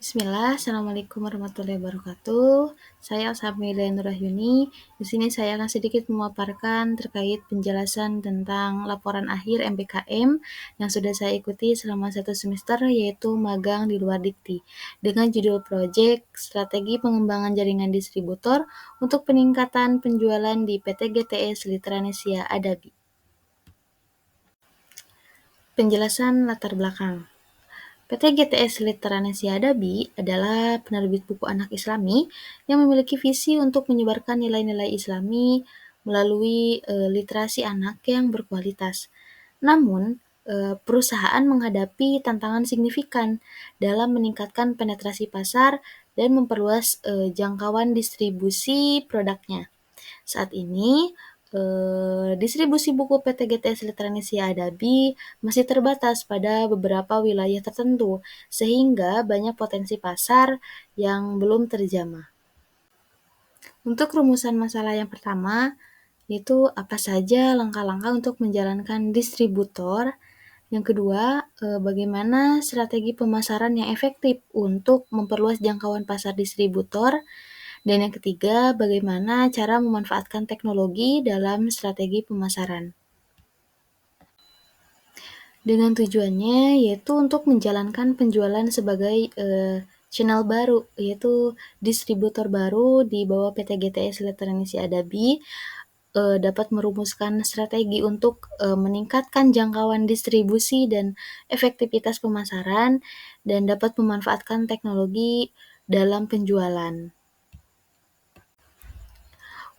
Bismillah, Assalamualaikum warahmatullahi wabarakatuh. Saya Alsamilia Nurahyuni. Di sini saya akan sedikit memaparkan terkait penjelasan tentang laporan akhir MBKM yang sudah saya ikuti selama 1 semester, yaitu magang di luar dikti, dengan judul Project Strategi Pengembangan Jaringan Distributor untuk Peningkatan Penjualan di PT GTS Litranesia Adabi. Penjelasan latar belakang. PT GTS Litranesia Adabi adalah penerbit buku anak Islami yang memiliki visi untuk menyebarkan nilai-nilai Islami melalui literasi anak yang berkualitas. Namun, perusahaan menghadapi tantangan signifikan dalam meningkatkan penetrasi pasar dan memperluas jangkauan distribusi produknya. Saat ini, distribusi buku PT GTS Litranesia Adabi masih terbatas pada beberapa wilayah tertentu, sehingga banyak potensi pasar yang belum terjamah. Untuk rumusan masalah yang pertama, yaitu apa saja langkah-langkah untuk menjalankan distributor. Yang kedua, bagaimana strategi pemasaran yang efektif untuk memperluas jangkauan pasar distributor. Dan yang ketiga, bagaimana cara memanfaatkan teknologi dalam strategi pemasaran. Dengan tujuannya yaitu untuk menjalankan penjualan sebagai channel baru, yaitu distributor baru di bawah PT GTS Litranesia Adabi, dapat merumuskan strategi untuk meningkatkan jangkauan distribusi dan efektivitas pemasaran, dan dapat memanfaatkan teknologi dalam penjualan.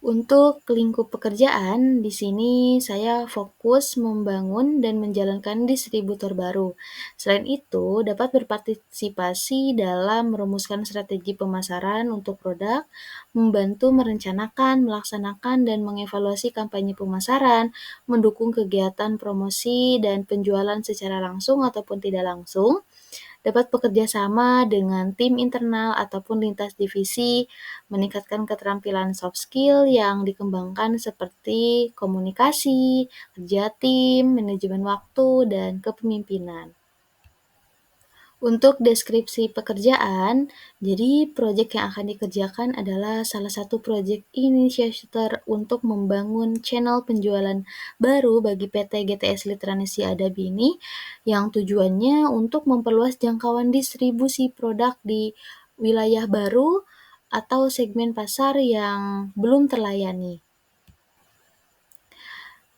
Untuk lingkup pekerjaan, di sini saya fokus membangun dan menjalankan distributor baru. Selain itu, dapat berpartisipasi dalam merumuskan strategi pemasaran untuk produk, membantu merencanakan, melaksanakan, dan mengevaluasi kampanye pemasaran, mendukung kegiatan promosi dan penjualan secara langsung ataupun tidak langsung, dapat bekerja sama dengan tim internal ataupun lintas divisi, meningkatkan keterampilan soft skill yang dikembangkan seperti komunikasi, kerja tim, manajemen waktu, dan kepemimpinan. Untuk deskripsi pekerjaan, jadi proyek yang akan dikerjakan adalah salah satu proyek inisiator untuk membangun channel penjualan baru bagi PT GTS Litranesia Adabi ini, yang tujuannya untuk memperluas jangkauan distribusi produk di wilayah baru atau segmen pasar yang belum terlayani.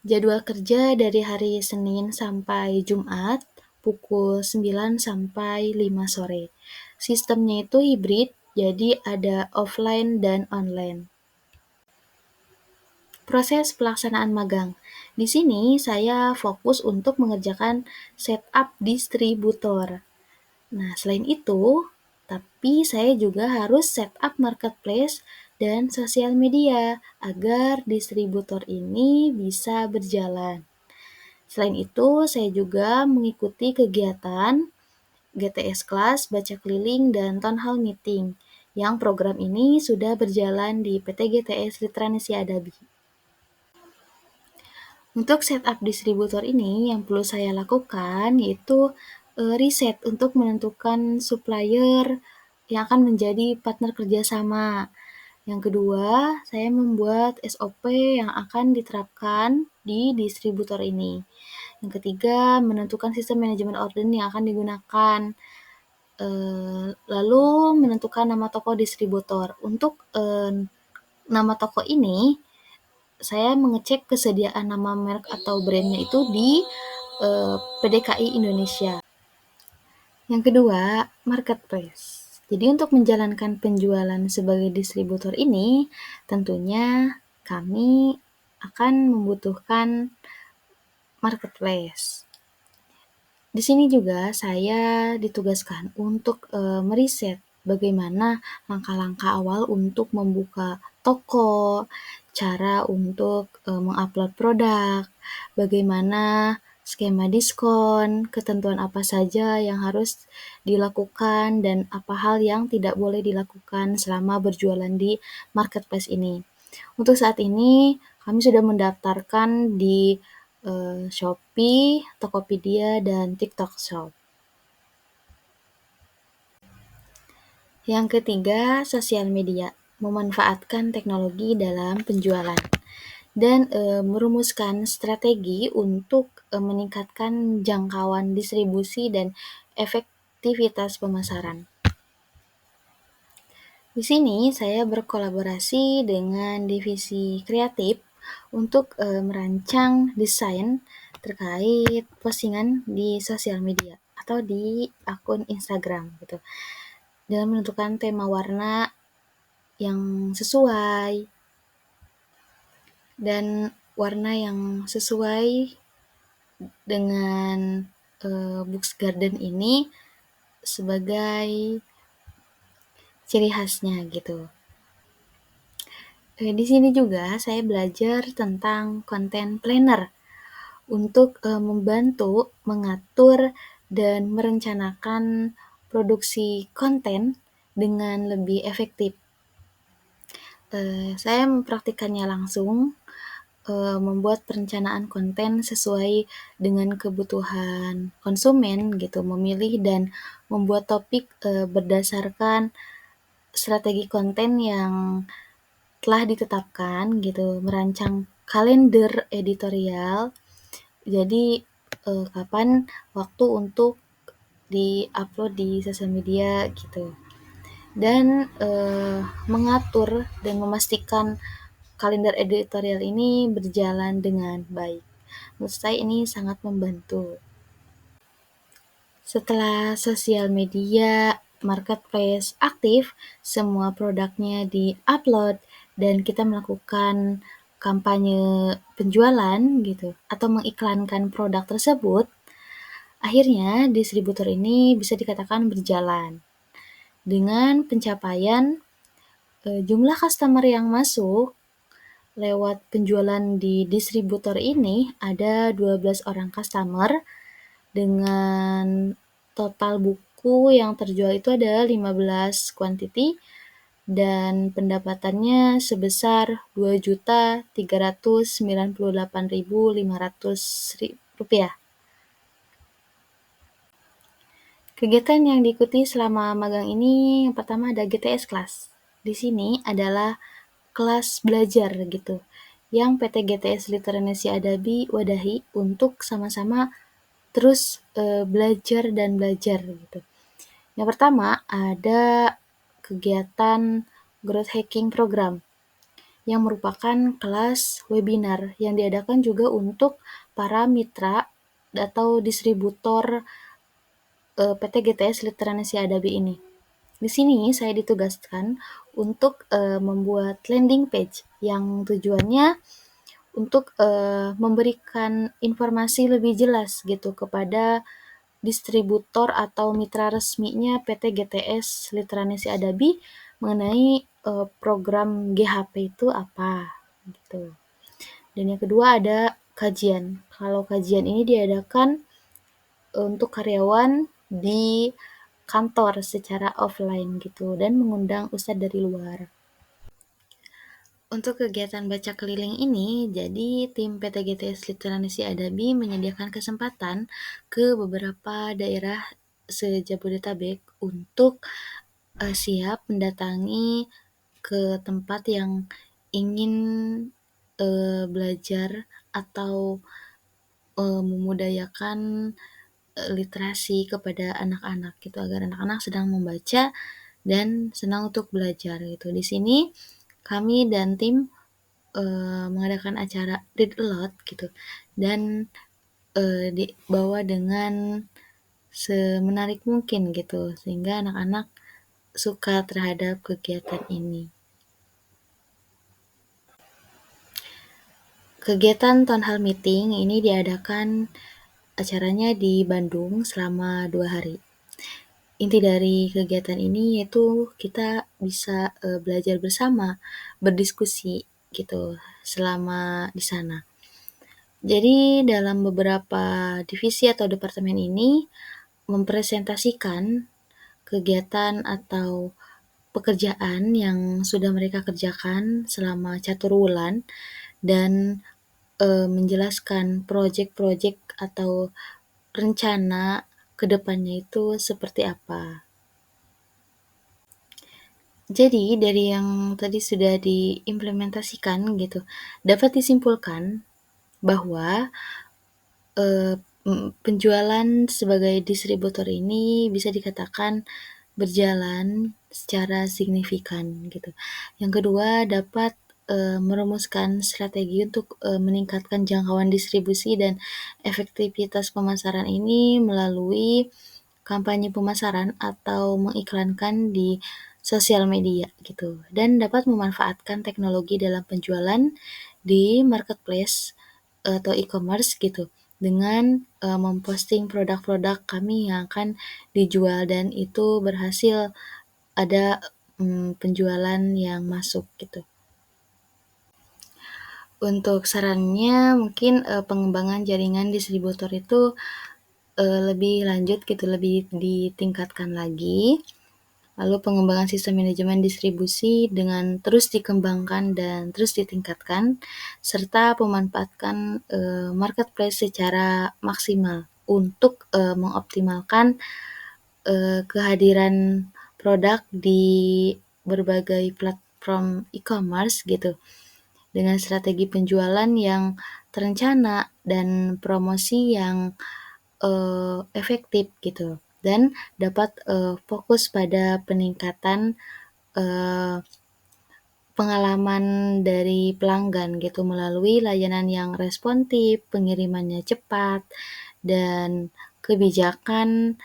Jadwal kerja dari hari Senin sampai Jumat, pukul 9 sampai 5 sore. Sistemnya itu hibrid, jadi ada offline dan online. Proses pelaksanaan magang. Di sini saya fokus untuk mengerjakan setup distributor. Nah, selain itu, tapi saya juga harus setup marketplace dan sosial media agar distributor ini bisa berjalan. Selain itu, saya juga mengikuti kegiatan GTS Class, baca keliling, dan town hall meeting, yang program ini sudah berjalan di PT GTS Litranesia Adabi. Untuk setup distributor ini, yang perlu saya lakukan yaitu riset untuk menentukan supplier yang akan menjadi partner kerjasama. Yang kedua, saya membuat SOP yang akan diterapkan di distributor ini. Yang ketiga, menentukan sistem manajemen order yang akan digunakan. Lalu menentukan nama toko distributor. Untuk nama toko ini, saya mengecek kesediaan nama merek atau brandnya itu di PDKI Indonesia. Yang kedua, marketplace. Jadi untuk menjalankan penjualan sebagai distributor ini, tentunya kami akan membutuhkan marketplace. Di sini juga saya ditugaskan untuk meriset bagaimana langkah-langkah awal untuk membuka toko, cara untuk mengupload produk, bagaimana skema diskon, ketentuan apa saja yang harus dilakukan, dan apa hal yang tidak boleh dilakukan selama berjualan di marketplace ini. Untuk saat ini, kami sudah mendaftarkan di Shopee, Tokopedia, dan TikTok Shop. Yang ketiga, sosial media, memanfaatkan teknologi dalam penjualan dan merumuskan strategi untuk meningkatkan jangkauan distribusi dan efektivitas pemasaran. Di sini saya berkolaborasi dengan divisi kreatif untuk merancang desain terkait postingan di sosial media atau di akun Instagram gitu. Dalam menentukan tema warna yang sesuai dan warna yang sesuai dengan Books Garden ini sebagai ciri khasnya gitu. Di sini juga saya belajar tentang content planner untuk membantu mengatur dan merencanakan produksi konten dengan lebih efektif. Saya mempraktikkannya langsung, membuat perencanaan konten sesuai dengan kebutuhan konsumen gitu, memilih dan membuat topik berdasarkan strategi konten yang telah ditetapkan gitu, merancang kalender editorial. Jadi kapan waktu untuk di-upload di sosial media gitu. Dan mengatur dan memastikan kalender editorial ini berjalan dengan baik. Menurut saya ini sangat membantu. Setelah sosial media marketplace aktif, semua produknya di-upload dan kita melakukan kampanye penjualan gitu atau mengiklankan produk tersebut, akhirnya distributor ini bisa dikatakan berjalan. Dengan pencapaian jumlah customer yang masuk lewat penjualan di distributor ini ada 12 orang customer dengan total buku yang terjual itu ada 15 quantity dan pendapatannya sebesar Rp2.398.500. Kegiatan yang diikuti selama magang ini yang pertama ada GTS Class. Di sini adalah kelas belajar gitu, yang PT GTS Literanesia Adabi wadahi untuk sama-sama terus belajar dan belajar gitu. Yang pertama ada kegiatan Growth Hacking Program yang merupakan kelas webinar yang diadakan juga untuk para mitra atau distributor PT GTS Literanesia Adabi ini. Di sini saya ditugaskan untuk membuat landing page yang tujuannya untuk memberikan informasi lebih jelas gitu kepada distributor atau mitra resminya PT GTS Literanesia Adabi mengenai program GHP itu apa gitu. Dan yang kedua ada kajian. Kalau kajian ini diadakan untuk karyawan di kantor secara offline gitu dan mengundang ustadz dari luar. Untuk kegiatan baca keliling ini, jadi tim PT GTS Literanesia Adabi menyediakan kesempatan ke beberapa daerah se-Jabodetabek untuk siap mendatangi ke tempat yang ingin belajar atau memudayakan literasi kepada anak-anak gitu, agar anak-anak sedang membaca dan senang untuk belajar gitu. Di sini kami dan tim mengadakan acara read aloud gitu dan dibawa dengan semenarik mungkin gitu sehingga anak-anak suka terhadap kegiatan ini. Kegiatan Town Hall Meeting ini diadakan acaranya di Bandung selama 2 hari. Inti dari kegiatan ini yaitu kita bisa belajar bersama, berdiskusi gitu selama di sana. Jadi dalam beberapa divisi atau departemen ini mempresentasikan kegiatan atau pekerjaan yang sudah mereka kerjakan selama catur wulan dan menjelaskan proyek-proyek atau rencana ke depannya itu seperti apa. Jadi dari yang tadi sudah diimplementasikan gitu, dapat disimpulkan bahwa, eee, penjualan sebagai distributor ini bisa dikatakan berjalan secara signifikan gitu. Yang kedua dapat, merumuskan strategi untuk, meningkatkan jangkauan distribusi dan efektivitas pemasaran ini melalui kampanye pemasaran atau mengiklankan di sosial media gitu, dan dapat memanfaatkan teknologi dalam penjualan di marketplace atau e-commerce gitu, dengan, memposting produk-produk kami yang akan dijual dan itu berhasil ada, penjualan yang masuk gitu. Untuk sarannya mungkin, pengembangan jaringan distributor itu, lebih lanjut gitu, lebih ditingkatkan lagi. Lalu pengembangan sistem manajemen distribusi dengan terus dikembangkan dan terus ditingkatkan, serta pemanfaatkan, marketplace secara maksimal untuk, mengoptimalkan, kehadiran produk di berbagai platform e-commerce gitu, dengan strategi penjualan yang terencana dan promosi yang, efektif gitu, dan dapat, fokus pada peningkatan, eee, pengalaman dari pelanggan gitu melalui layanan yang responsif, pengirimannya cepat, dan kebijakan,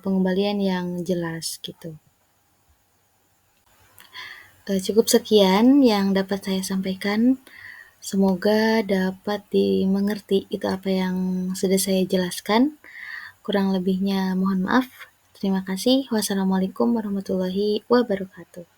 pengembalian yang jelas gitu. Cukup sekian yang dapat saya sampaikan. Semoga dapat dimengerti itu apa yang sudah saya jelaskan. Kurang lebihnya mohon maaf. Terima kasih. Wassalamualaikum warahmatullahi wabarakatuh.